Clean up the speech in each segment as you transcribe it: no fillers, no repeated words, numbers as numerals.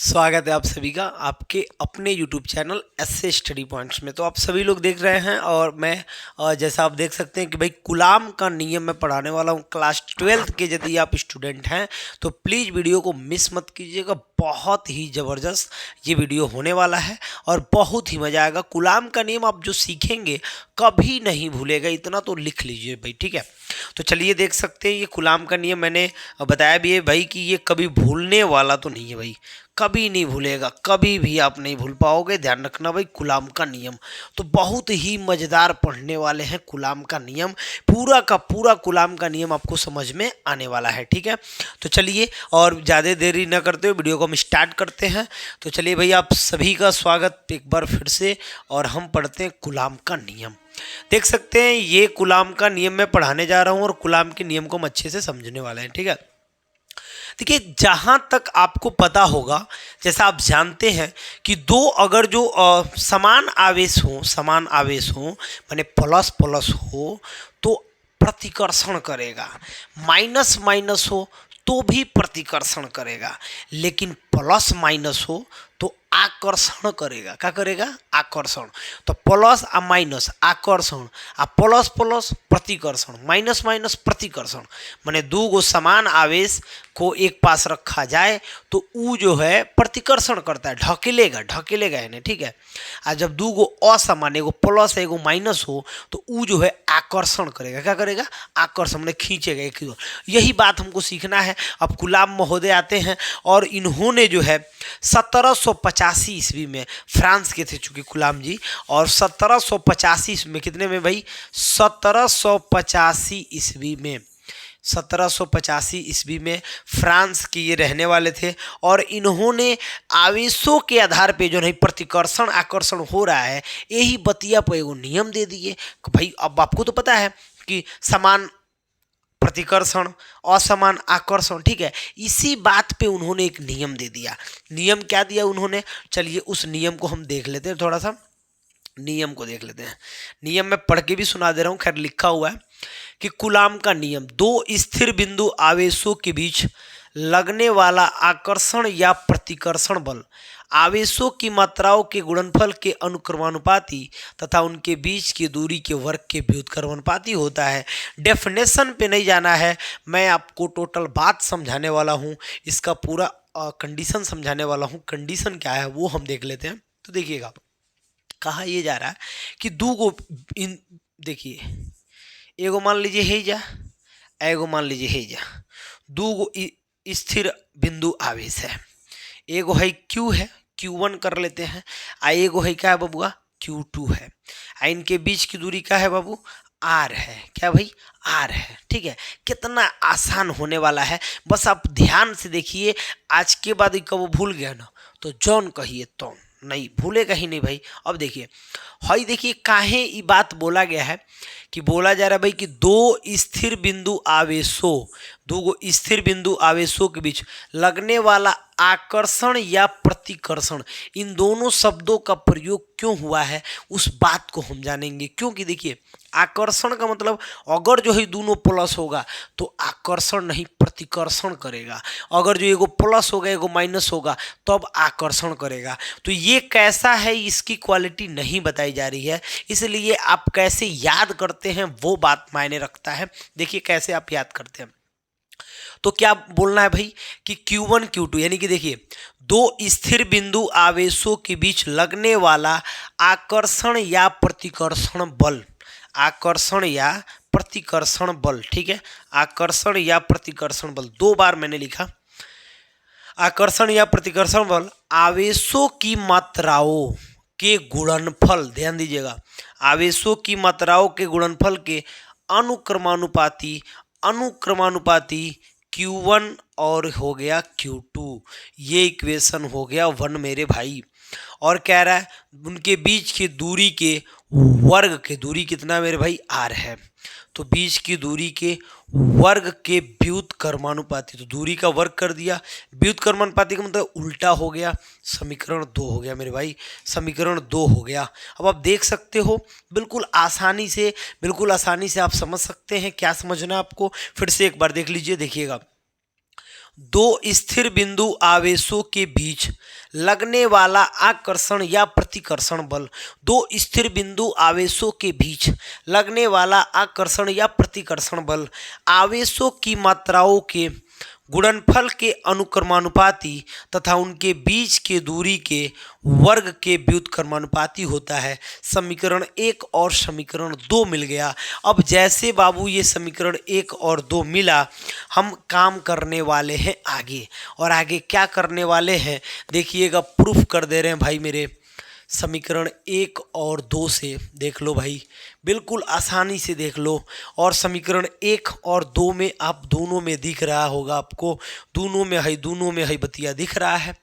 स्वागत है आप सभी का आपके अपने YouTube channel SA Study Points में। तो आप सभी लोग देख रहे हैं और मैं जैसा आप देख सकते हैं कि भाई गुलाम का नियम मैं पढ़ाने वाला हूं। क्लास 12th के यदि आप स्टूडेंट हैं तो प्लीज़ वीडियो को मिस मत कीजिएगा। बहुत ही ज़बरदस्त ये वीडियो होने वाला है और बहुत ही मज़ा आएगा। गुलाम का नियम आप जो सीखेंगे कभी नहीं भूलेगा, इतना तो लिख लीजिए भाई, ठीक है। तो चलिए देख सकते हैं ये गुलाम का नियम मैंने बताया भी है भाई कि ये कभी भूलने वाला तो नहीं है भाई, कभी नहीं भूलेगा, कभी भी आप नहीं भूल पाओगे। ध्यान रखना भाई, गुलाम का नियम तो बहुत ही मज़ेदार पढ़ने वाले हैं। गुलाम का नियम पूरा का पूरा गुलाम का नियम आपको समझ में आने वाला है, ठीक है। तो चलिए और ज़्यादा देरी न करते हुए वीडियो को हम स्टार्ट करते हैं। तो चलिए भाई, आप सभी का स्वागत एक बार फिर से, और हम पढ़ते हैं गुलाम का नियम। देख सकते हैं ये गुलाम का नियम मैं पढ़ाने जा रहा हूँ और गुलाम के नियम को हम अच्छे से समझने वाले हैं, ठीक है। देखिए, जहाँ तक आपको पता होगा, जैसा आप जानते हैं कि दो अगर जो समान आवेश हो माने प्लस प्लस हो तो प्रतिकर्षण करेगा, माइनस माइनस हो तो भी प्रतिकर्षण करेगा, लेकिन प्लस माइनस हो तो आकर्षण करेगा। क्या करेगा? आकर्षण। तो प्लस आ माइनस आकर्षण, आ प्लस प्लस प्रतिकर्षण, माइनस माइनस प्रतिकर्षण। माने दो गो समान आवेश को एक पास रखा जाए तो ऊ जो है प्रतिकर्षण करता है, ढकेलेगा इन्हें, ठीक है। आ जब दो गो असमान, एगो प्लस एगो माइनस हो तो ऊ जो है आकर्षण करेगा। क्या करेगा? आकर्षण, मैंने खींचेगा एक ही ओर। यही बात हमको सीखना है। अब गुलाम महोदय आते हैं और इन्होंने जो है 1785 ईस्वी में, फ्रांस के थे चूंकि गुलाम जी, और 1785 में कितने में भाई? 1785 ईस्वी में, 1785 ईस्वी में फ्रांस के ये रहने वाले थे। और इन्होंने आवेशों के आधार पे जो नहीं प्रतिकर्षण आकर्षण हो रहा है, यही बतिया पर एगो नियम दे दिए कि भाई अब आपको तो पता है कि समान प्रतिकर्षण असमान आकर्षण, ठीक है। इसी बात पे उन्होंने एक नियम दे दिया। नियम क्या दिया उन्होंने? चलिए उस नियम को हम देख लेते हैं, थोड़ा सा नियम को देख लेते हैं। नियम मैं पढ़ के भी सुना दे रहा हूँ, खैर लिखा हुआ है कि गुलाम का नियम, दो स्थिर बिंदु आवेशों के बीच लगने वाला आकर्षण या प्रतिकर्षण बल आवेशों की मात्राओं के गुणनफल के अनुक्रमानुपाती तथा उनके बीच की दूरी के वर्ग के व्युत्क्रमानुपाती होता है। डेफिनेशन पे नहीं जाना है, मैं आपको टोटल बात समझाने वाला हूँ, इसका पूरा कंडीशन समझाने वाला हूँ। कंडीशन क्या है वो हम देख लेते हैं। तो देखिएगा, कहा ये जा रहा है कि दो गो इन, देखिए एगो मान लीजिए है जा, एगो मान लीजिए है जा, दो गो स्थिर बिंदु आवेश है। एगो है क्यू है, Q1 कर लेते हैं, आ एगो है क्या है बबुआ? Q2 है। आ इनके बीच की दूरी क्या है बाबू? R है। क्या भाई? R है, ठीक है। कितना आसान होने वाला है, बस आप ध्यान से देखिए। आज के बाद कब भूल गया ना तो जौन कहिए तो नहीं भूलेगा ही नहीं भाई। अब देखिए हई, देखिए काहे ये बात बोला गया है कि बोला जा रहा है भाई कि दो स्थिर बिंदु आवेशों, दो गो स्थिर बिंदु आवेशों के बीच लगने वाला आकर्षण या प्रतिकर्षण, इन दोनों शब्दों का प्रयोग क्यों हुआ है उस बात को हम जानेंगे। क्योंकि देखिए आकर्षण का मतलब अगर जो है दोनों प्लस होगा तो आकर्षण नहीं प्रतिकर्षण करेगा, अगर जो एगो प्लस होगा एगो माइनस होगा तब आकर्षण करेगा। तो ये कैसा है इसकी क्वालिटी नहीं बताई जा रही है, इसलिए आप कैसे याद करते हैं वो बात मायने रखता है। देखिए कैसे आप याद करते हैं। तो क्या बोलना है भाई कि Q1 Q2 यानी कि देखिए दो स्थिर बिंदु आवेशों के बीच लगने वाला आकर्षण या प्रतिकर्षण बल, आकर्षण या प्रतिकर्षण बल, ठीक है। आकर्षण या प्रतिकर्षण बल, दो बार मैंने लिखा। आकर्षण या प्रतिकर्षण बल आवेशों की मात्राओं के गुणनफल, ध्यान दीजिएगा, आवेशों की मात्राओं के गुणनफल के अनुक्रमानुपाती Q1 और हो गया Q2। ये इक्वेशन हो गया 1 मेरे भाई। और कह रहा है उनके बीच की दूरी के वर्ग के, दूरी कितना मेरे भाई? R है। तो बीच की दूरी के वर्ग के व्युत्क्रमानुपाती, तो दूरी का वर्ग कर दिया, व्युत्क्रमानुपाती का मतलब उल्टा हो गया। समीकरण 2 हो गया मेरे भाई, समीकरण 2 हो गया। अब आप देख सकते हो बिल्कुल आसानी से आप समझ सकते हैं। क्या समझना आपको? फिर से एक बार देख लीजिए, देखिएगा दो स्थिर बिंदु आवेशों के बीच लगने वाला आकर्षण या प्रतिकर्षण बल। दो स्थिर बिंदु आवेशों के बीच लगने वाला आकर्षण या प्रतिकर्षण बल आवेशों की मात्राओं के गुणनफल के अनुक्रमानुपाती तथा उनके बीच के दूरी के वर्ग के व्युत्क्रमानुपाती होता है। समीकरण 1 और समीकरण 2 मिल गया। अब जैसे बाबू ये समीकरण 1 और 2 मिला, हम काम करने वाले हैं आगे। और आगे क्या करने वाले हैं देखिएगा, प्रूफ कर दे रहे हैं भाई मेरे। समीकरण 1 और 2 से देख लो भाई, बिल्कुल आसानी से देख लो। और समीकरण 1 और 2 में आप दोनों में दिख रहा होगा आपको, दोनों में है बतिया दिख रहा है।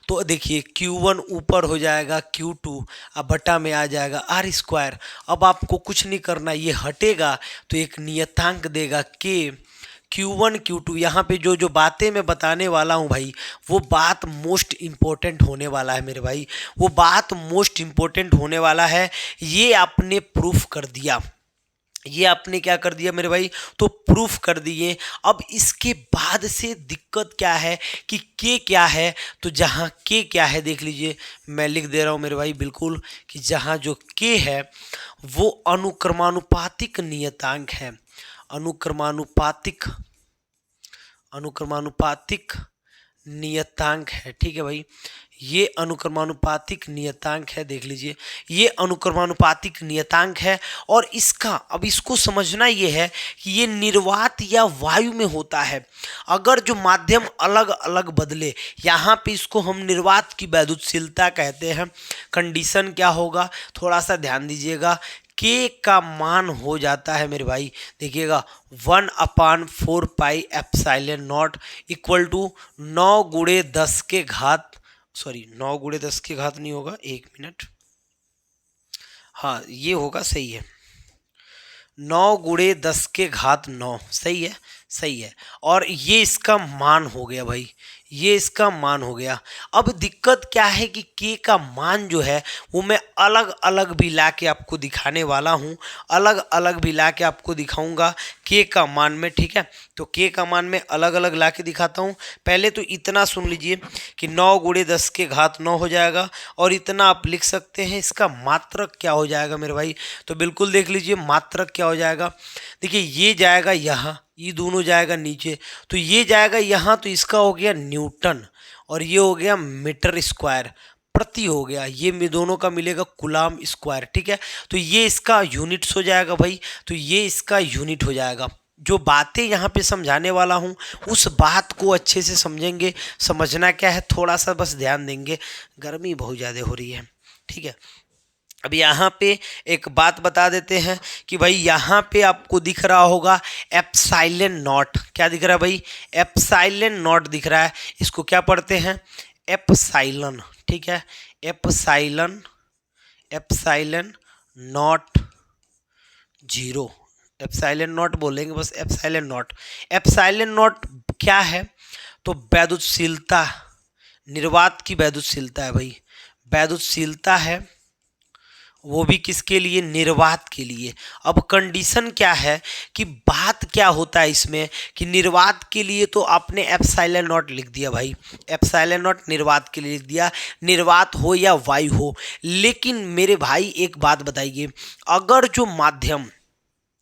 तो देखिए Q1 ऊपर हो जाएगा Q2, अब बटा में आ जाएगा R स्क्वायर। अब आपको कुछ नहीं करना, ये हटेगा तो एक नियतांक देगा K। Q1 Q2 यहाँ पे जो जो बातें मैं बताने वाला हूँ भाई, वो बात मोस्ट इम्पोर्टेंट होने वाला है मेरे भाई, वो बात मोस्ट इम्पोर्टेंट होने वाला है। ये आपने प्रूफ कर दिया, ये आपने क्या कर दिया मेरे भाई, तो प्रूफ कर दिए। अब इसके बाद से दिक्कत क्या है कि के क्या है, तो जहाँ के क्या है देख लीजिए, मैं लिख दे रहा हूँ मेरे भाई बिल्कुल, कि जहाँ जो के है वो अनुक्रमानुपातिक नियतांक है। अनुक्रमानुपातिक नियतांक है, ठीक है भाई, ये अनुक्रमानुपातिक नियतांक है। देख लीजिए ये अनुक्रमानुपातिक नियतांक है। और इसका अब इसको समझना ये है कि ये निर्वात या वायु में होता है। अगर जो माध्यम अलग अलग बदले, यहाँ पे इसको हम निर्वात की वैद्युतशीलता कहते हैं। कंडीशन क्या होगा, थोड़ा सा ध्यान दीजिएगा, के का मान हो जाता है मेरे भाई, देखिएगा 1/4 pi epsilon not equal to 9 गुणे 10 के घात, सॉरी 9 गुणे 10 के घात नहीं होगा, 1 मिनट, हाँ ये होगा, सही है, 9 गुणे 10 के घात 9, सही है, सही है। और ये इसका मान हो गया भाई, ये इसका मान हो गया। अब दिक्कत क्या है कि के का मान जो है वो मैं अलग अलग भी ला के आपको दिखाने वाला हूँ, अलग अलग भी ला के आपको दिखाऊंगा के का मान में, ठीक है। तो के का मान में अलग अलग ला के दिखाता हूँ। पहले तो इतना सुन लीजिए कि 9 गुणे 10 के घात 9 हो जाएगा, और इतना आप लिख सकते हैं, इसका मात्रक क्या हो जाएगा मेरे भाई, तो बिल्कुल देख लीजिए मात्रक क्या हो जाएगा। देखिए ये जाएगा यहाँ, ये दोनों जाएगा नीचे, तो ये जाएगा यहाँ, तो इसका हो गया न्यूटन, और ये हो गया मीटर स्क्वायर प्रति हो गया, ये दोनों का मिलेगा कूलाम स्क्वायर, ठीक है। तो ये इसका यूनिट्स हो जाएगा भाई, तो ये इसका यूनिट हो जाएगा। जो बातें यहाँ पे समझाने वाला हूँ उस बात को अच्छे से समझेंगे। समझना क्या है, थोड़ा सा बस ध्यान देंगे, गर्मी बहुत ज़्यादा हो रही है, ठीक है। अब यहाँ पे एक बात बता देते हैं कि भाई यहाँ पे आपको दिख रहा होगा एप्सिलॉन नॉट, क्या दिख रहा है भाई, एप्सिलॉन नॉट दिख रहा है। इसको क्या पढ़ते हैं, एप्सिलॉन, ठीक है, एप्सिलॉन नॉट 0, एप्सिलॉन नॉट बोलेंगे बस, एप्सिलॉन नॉट। एप्सिलॉन नॉट क्या है, तो वैद्युतशीलता, निर्वात की वैद्युतशीलता है भाई, वैद्युतशीलता है, वो भी किसके लिए, निर्वात के लिए। अब कंडीशन क्या है कि बात क्या होता है इसमें कि निर्वात के लिए तो आपने एप्सिलॉन नॉट लिख दिया भाई, एप्सिलॉन नॉट निर्वात के लिए लिख दिया, निर्वात हो या वायु हो। लेकिन मेरे भाई एक बात बताइए, अगर जो माध्यम,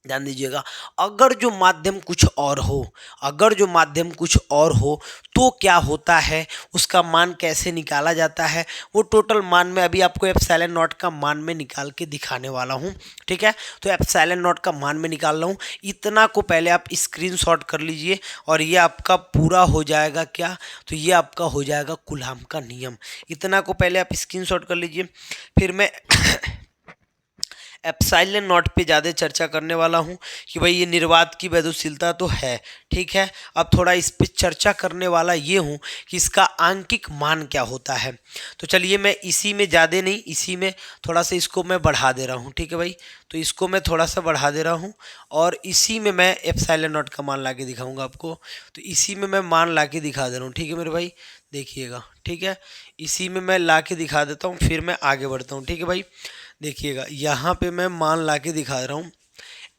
ध्यान दीजिएगा, अगर जो माध्यम कुछ और हो, अगर जो माध्यम कुछ और हो तो क्या होता है, उसका मान कैसे निकाला जाता है, वो टोटल मान में अभी आपको एप्सिलॉन नॉट का मान में निकाल के दिखाने वाला हूँ, ठीक है। तो एप्सिलॉन नॉट का मान में निकाल रहा हूँ, इतना को पहले आप स्क्रीनशॉट कर लीजिए, और ये आपका पूरा हो जाएगा क्या, तो ये आपका हो जाएगा कूलाम का नियम। इतना को पहले आप स्क्रीनशॉट कर लीजिए, फिर मैं एप्सिलॉन नॉट पे ज़्यादा चर्चा करने वाला हूँ कि भाई ये निर्वात की वैद्युतशीलता तो है, ठीक है। अब थोड़ा इस पे चर्चा करने वाला ये हूँ कि इसका आंकिक मान क्या होता है। तो चलिए मैं इसी में ज़्यादा नहीं, इसी में थोड़ा सा इसको मैं बढ़ा दे रहा हूँ, ठीक है भाई। तो इसको मैं थोड़ा सा बढ़ा दे रहा हूँ, और इसी में मैं एप्सिलॉन नॉट का मान ला के दिखाऊँगा आपको। तो इसी में मैं मान ला के दिखा दे रहा हूँ, ठीक है मेरे भाई, देखिएगा, ठीक है। इसी में मैं ला के दिखा देता हूँ, फिर मैं आगे बढ़ता हूँ, ठीक है भाई। देखिएगा यहाँ पे मैं मान ला के दिखा रहा हूँ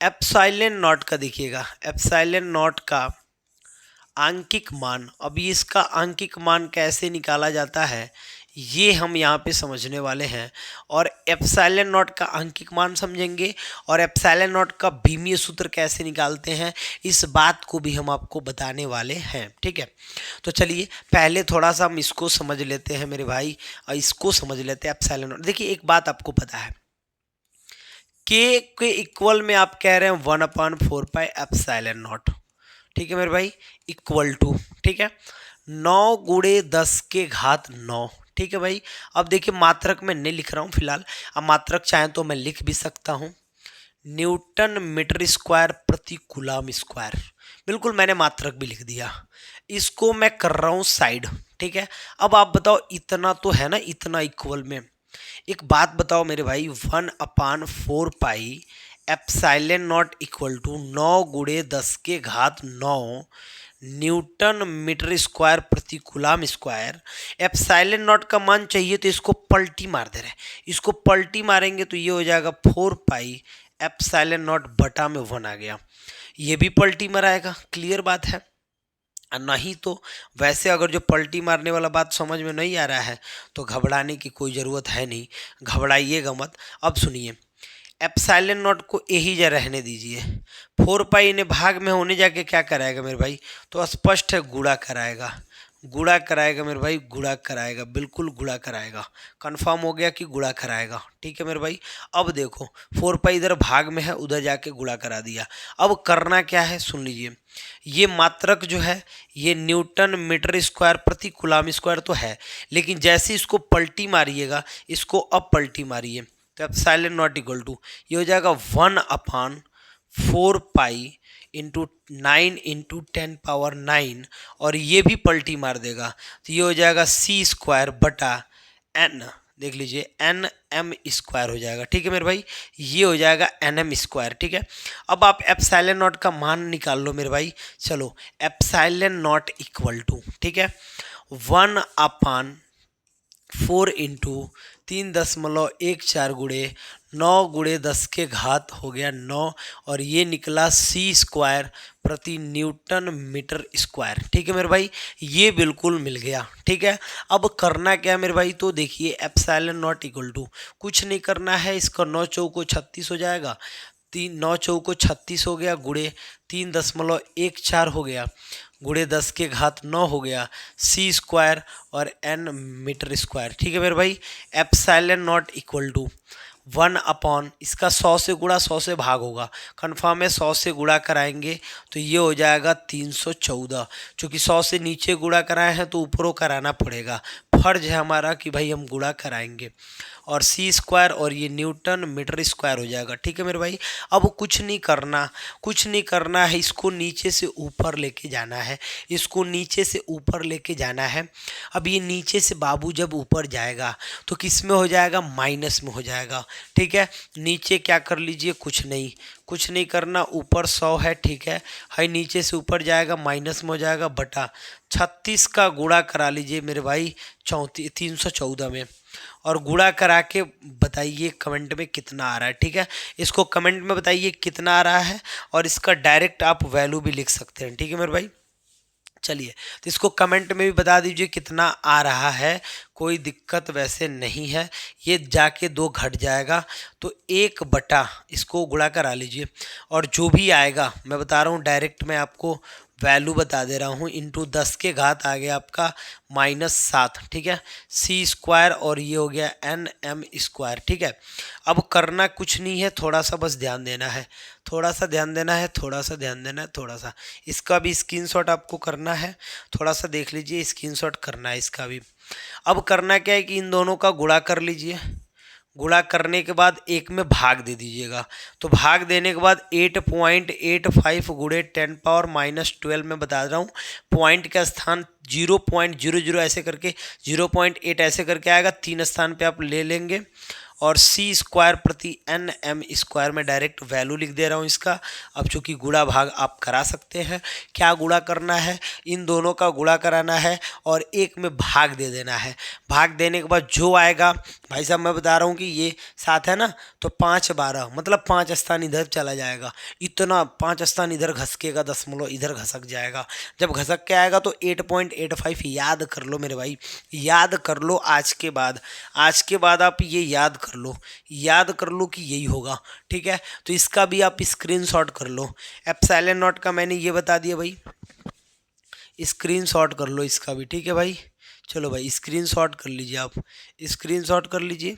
एप्सिलॉन नॉट का, देखिएगा एप्सिलॉन नॉट का आंकिक मान, अभी इसका आंकिक मान कैसे निकाला जाता है ये हम यहाँ पे समझने वाले हैं, और एप्सिलॉन नॉट का आंकिक मान समझेंगे, और एप्सिलॉन नॉट का बीमीय सूत्र कैसे निकालते हैं इस बात को भी हम आपको बताने वाले हैं। ठीक है, तो चलिए पहले थोड़ा सा हम इसको समझ लेते हैं मेरे भाई, और इसको समझ लेते हैं एप्सिलॉन नॉट। देखिए एक बात आपको पता है, के के इक्वल में आप कह रहे हैं 1/4 एप्सिलॉन नॉट। ठीक है मेरे भाई, इक्वल टू, ठीक है, 9 गुणे 10 के घात 9। ठीक है भाई, अब देखिए मात्रक में नहीं लिख रहा हूँ फिलहाल, अब मात्रक चाहें तो मैं लिख भी सकता हूँ, न्यूटन मीटर स्क्वायर प्रति कूलम स्क्वायर। बिल्कुल मैंने मात्रक भी लिख दिया, इसको मैं कर रहा हूँ साइड। ठीक है, अब आप बताओ इतना तो है ना, इतना इक्वल में एक बात बताओ मेरे भाई, 1/4 pi epsilon not equal to 9 गुणे 10 के घात 9 न्यूटन मीटर स्क्वायर प्रति कूलम स्क्वायर। एप्सिलॉन नॉट का मान चाहिए तो इसको पलटी मार दे रहे हैं, इसको पलटी मारेंगे तो ये हो जाएगा 4 पाई एप्सिलॉन नॉट बटा में 1 आ गया, ये भी पलटी मराएगा, क्लियर बात है। नहीं तो वैसे अगर जो पलटी मारने वाला बात समझ में नहीं आ रहा है तो घबराने की कोई ज़रूरत है नहीं, घबराइएगा मत। अब सुनिए, एप्सिलॉन नॉट को यही जा रहने दीजिए, 4 पाई इन्हें भाग में होने जाके क्या कराएगा मेरे भाई, तो स्पष्ट है गुणा कराएगा, गुणा कराएगा मेरे भाई, गुणा कराएगा, बिल्कुल गुणा कराएगा, कंफर्म हो गया कि गुणा कराएगा। ठीक है मेरे भाई, अब देखो 4 पाई इधर भाग में है, उधर जाके गुणा करा दिया। अब करना क्या है सुन लीजिए, ये मात्रक जो है ये न्यूटन मीटर स्क्वायर प्रति कूलम स्क्वायर तो है, लेकिन जैसे इसको पलटी मारिएगा, इसको अब पलटी मारिए तो एप्सिलॉन नॉट इक्वल टू ये हो जाएगा 1/4 पाई इंटू 9 इंटू 10⁻9, और ये भी पलटी मार देगा तो ये हो जाएगा सी स्क्वायर बटा एन, देख लीजिए एन एम स्क्वायर हो जाएगा। ठीक है मेरे भाई, ये हो जाएगा एन एम स्क्वायर। ठीक है, अब आप एप्सिलॉन नॉट का मान निकाल लो मेरे भाई। चलो एप्सिलॉन नॉट इक्वल टू, ठीक है, 1/4 इंटू 3.14 गुणे 9 गुणे 10 के घात हो गया 9, और ये निकला सी स्क्वायर प्रति न्यूटन मीटर स्क्वायर। ठीक है मेरे भाई, ये बिल्कुल मिल गया। ठीक है, अब करना क्या है मेरे भाई, तो देखिए एप्सिलॉन नॉट इक्वल टू कुछ नहीं करना है, इसका 9 चौको 36 हो जाएगा, 9 चौको 36 हो गया, गुणे 3.14 हो गया, गुणे 10 के घात 9 हो गया, सी स्क्वायर और एन मीटर स्क्वायर। ठीक है मेरे भाई, एप्सिलॉन नॉट इक्वल टू 1 इसका 100 से गुणा 100 से भाग होगा, कन्फर्म है, 100 से गुणा कराएंगे तो ये हो जाएगा 314। चूँकि 100 से नीचे गुणा कराए हैं तो ऊपरों कराना पड़ेगा, फर्ज है हमारा कि भाई हम गुणा कराएंगे, और सी स्क्वायर और ये न्यूटन मीटर स्क्वायर हो जाएगा। ठीक है मेरे भाई, अब कुछ नहीं करना, कुछ नहीं करना है, इसको नीचे से ऊपर लेके जाना है, इसको नीचे से ऊपर लेके जाना है। अब ये नीचे से बाबू जब ऊपर जाएगा तो किस में हो जाएगा, माइनस में हो जाएगा। ठीक है, नीचे क्या कर लीजिए, कुछ नहीं, कुछ नहीं करना, ऊपर 100 है, ठीक है, नीचे से ऊपर जाएगा माइनस में हो जाएगा, बटा 36 का गुणा करा लीजिए मेरे भाई 314 में, और गुणा करा के बताइए कमेंट में कितना आ रहा है। ठीक है, इसको कमेंट में बताइए कितना आ रहा है, और इसका डायरेक्ट आप वैल्यू भी लिख सकते हैं। ठीक है मेरे भाई, चलिए तो इसको कमेंट में भी बता दीजिए कितना आ रहा है, कोई दिक्कत वैसे नहीं है, ये जाके 2 घट जाएगा तो 1 बटा इसको गुणा करा लीजिए, और जो भी आएगा मैं बता रहा हूँ डायरेक्ट, मैं आपको वैल्यू बता दे रहा हूँ, इंटू 10 के घात आ गया आपका -7। ठीक है, सी स्क्वायर और ये हो गया एन एम स्क्वायर। ठीक है, अब करना कुछ नहीं है, थोड़ा सा बस ध्यान देना है, थोड़ा सा ध्यान देना है, थोड़ा सा ध्यान देना है, थोड़ा सा इसका भी स्क्रीनशॉट आपको करना है, थोड़ा सा देख लीजिए, स्क्रीनशॉट करना है इसका भी। अब करना क्या है कि इन दोनों का गुणा कर लीजिए, गुणा करने के बाद एक में भाग दे दीजिएगा, तो भाग देने के बाद 8.85 गुणे 10⁻−12 में बता रहा हूँ, पॉइंट का स्थान 0.00 ऐसे करके 0.8 ऐसे करके आएगा, 3 स्थान पे आप ले लेंगे, और सी स्क्वायर प्रति एन एम स्क्वायर में डायरेक्ट वैल्यू लिख दे रहा हूँ इसका। अब चूंकि गुणा भाग आप करा सकते हैं, क्या गुणा करना है, इन दोनों का गुणा कराना है, और 1 में भाग दे देना है। भाग देने के बाद जो आएगा, भाई साहब मैं बता रहा हूँ कि ये 7 है ना, तो 5 12 मतलब 5 स्थान इधर चला जाएगा, इतना 5 स्थान इधर घसकेगा, दशमलव इधर घसक जाएगा। जब घसक के आएगा तो 8.85 याद कर लो मेरे भाई, याद कर लो। आज के बाद आप ये याद कर लो कि यही होगा, ठीक है। तो इसका भी आप स्क्रीनशॉट कर लो। एप्सिलॉन नॉट का मैंने ये बता दिया भाई, स्क्रीनशॉट कर लो इसका भी, ठीक है भाई। चलो भाई स्क्रीनशॉट कर लीजिए, आप स्क्रीनशॉट कर लीजिए।